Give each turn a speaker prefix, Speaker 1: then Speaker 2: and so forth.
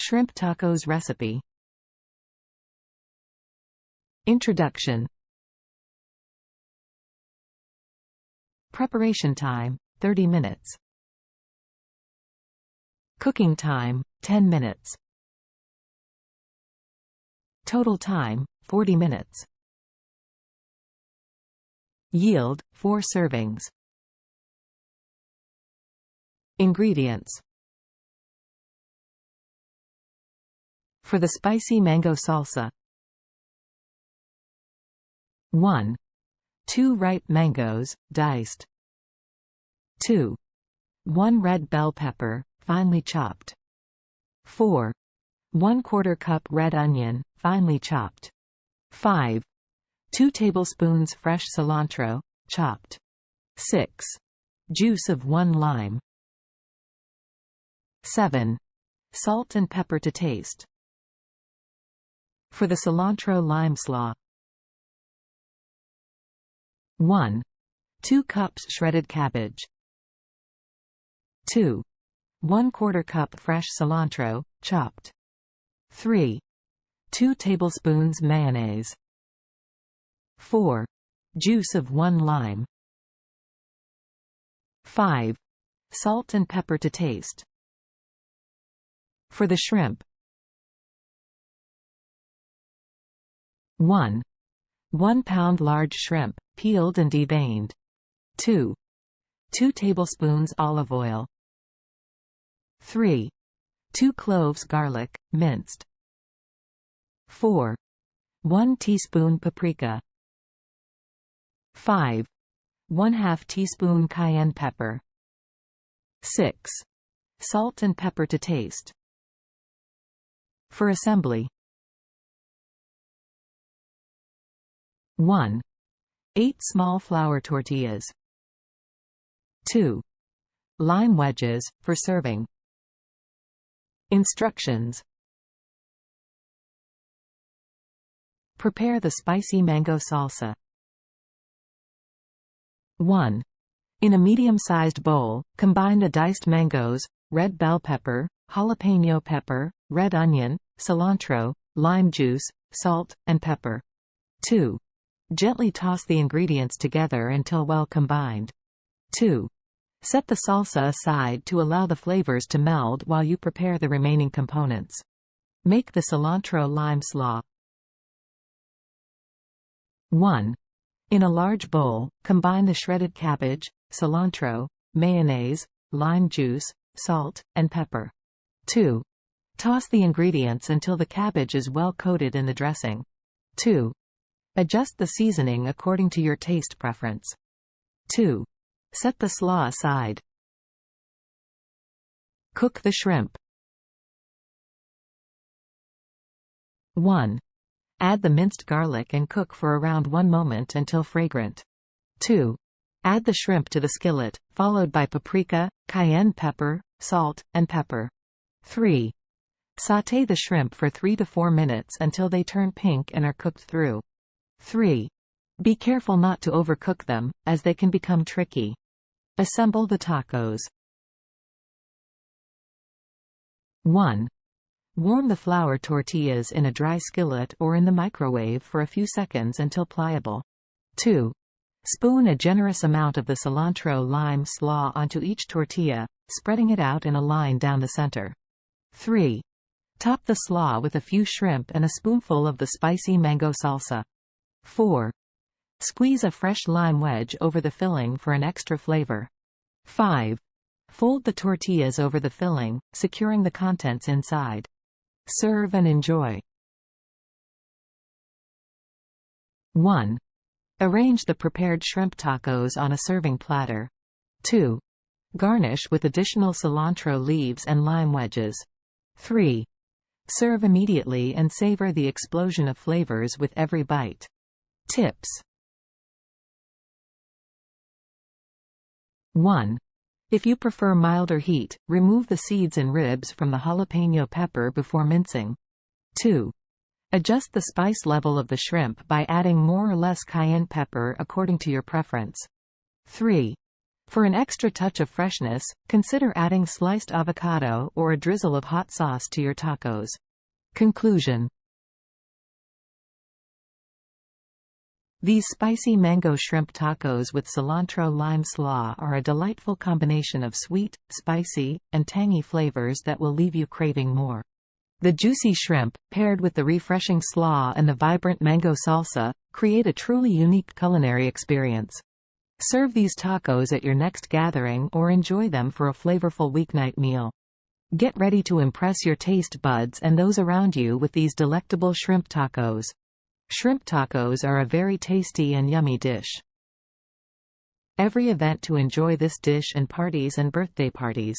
Speaker 1: Shrimp tacos recipe. Introduction. Preparation time, 30 minutes. Cooking time, 10 minutes. Total time, 40 minutes. Yield, 4 servings. Ingredients. For the spicy mango salsa: 1. 2 ripe mangoes, diced. 2. 1 red bell pepper, finely chopped. 4. 1/4 cup red onion, finely chopped. 5. 2 tablespoons fresh cilantro, chopped. 6. Juice of 1 lime. 7. Salt and pepper to taste. For the cilantro lime slaw: 1. 2 cups shredded cabbage. 2. 1/4 cup fresh cilantro, chopped. 3. 2 tablespoons mayonnaise. 4. Juice of 1 lime. 5. Salt and pepper to taste. For the shrimp: 1. 1 pound large shrimp, peeled and deveined. 2. 2 tablespoons olive oil. 3. 2 cloves garlic, minced. 4. 1 teaspoon paprika. 5. 1/2 teaspoon cayenne pepper. 6. Salt and pepper to taste. For assembly: 1. 8 small flour tortillas. 2. Lime wedges, for serving. Instructions. Prepare the spicy mango salsa. 1. In a medium-sized bowl, combine the diced mangoes, red bell pepper, jalapeno pepper, red onion, cilantro, lime juice, salt, and pepper. 2. Gently toss the ingredients together until well combined. 2. Set the salsa aside to allow the flavors to meld while you prepare the remaining components. Make the cilantro lime slaw. 1. In a large bowl, combine the shredded cabbage, cilantro, mayonnaise, lime juice, salt, and pepper. 2. Toss the ingredients until the cabbage is well coated in the dressing. 2. Adjust the seasoning according to your taste preference. 2. Set the slaw aside. Cook the shrimp. 1. Add the minced garlic and cook for around 1 moment until fragrant. 2. Add the shrimp to the skillet, followed by paprika, cayenne pepper, salt, and pepper. 3. Sauté the shrimp for 3 to 4 minutes until they turn pink and are cooked through. 3. Be careful not to overcook them, as they can become tricky. Assemble the tacos. 1. Warm the flour tortillas in a dry skillet or in the microwave for a few seconds until pliable. 2. Spoon a generous amount of the cilantro lime slaw onto each tortilla, spreading it out in a line down the center. 3. Top the slaw with a few shrimp and a spoonful of the spicy mango salsa. 4. Squeeze a fresh lime wedge over the filling for an extra flavor. 5. Fold the tortillas over the filling, securing the contents inside. Serve and enjoy. 1. Arrange the prepared shrimp tacos on a serving platter. 2. Garnish with additional cilantro leaves and lime wedges. 3. Serve immediately and savor the explosion of flavors with every bite. Tips. 1. If you prefer milder heat, remove the seeds and ribs from the jalapeno pepper before mincing. 2. Adjust the spice level of the shrimp by adding more or less cayenne pepper according to your preference. 3. For an extra touch of freshness, consider adding sliced avocado or a drizzle of hot sauce to your tacos. Conclusion. These spicy mango shrimp tacos with cilantro lime slaw are a delightful combination of sweet, spicy, and tangy flavors that will leave you craving more. The juicy shrimp, paired with the refreshing slaw and the vibrant mango salsa, create a truly unique culinary experience. Serve these tacos at your next gathering or enjoy them for a flavorful weeknight meal. Get ready to impress your taste buds and those around you with these delectable shrimp tacos. Shrimp tacos are a very tasty and yummy dish. Every event to enjoy this dish and parties and birthday parties.